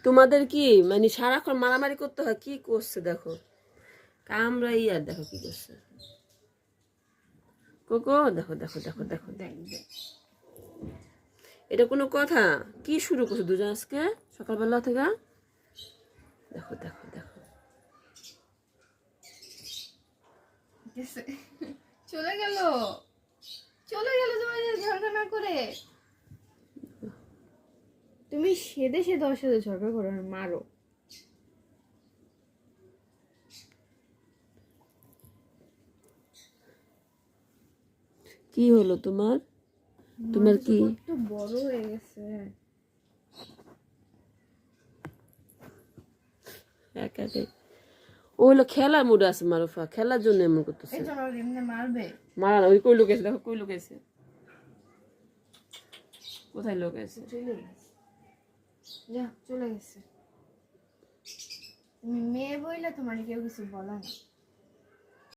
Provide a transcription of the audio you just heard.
তোমাদের কি মানে সারাক্ষণ মারামারি করতে হয়? কি করছে দেখো, কামড়াই আর দেখো কি করছে কোকো, দেখো দেখো দেখো দেখো দেখ দেখ, এটা কোনো কথা? কি শুরু করছো দুজন আজকে সকালবেলা থেকে? দেখো দেখো দেখো, চলে গেল, চলে গেল তোমার ঝগড়া না করে। তুমি সেদে সেদে ওর সাথে ঝগড়া করো না, মারো। কি হলো তোমার? তোমার কি কত বড় হয়ে গেছে। একা একাই ও হলো খেলার মুডে আছে মারুফা, খেলার জন্য এমন করতেছে। এই জন্য এমনি মারবে। মারা না, ওই কই লোক আছে দেখো, কই লোক আছে, কোথায় লোক আছে? চলে গেছে, যা চলে গেছে। তুমি মেয়ে বইলে তোমার কেউ কিছু বলে না।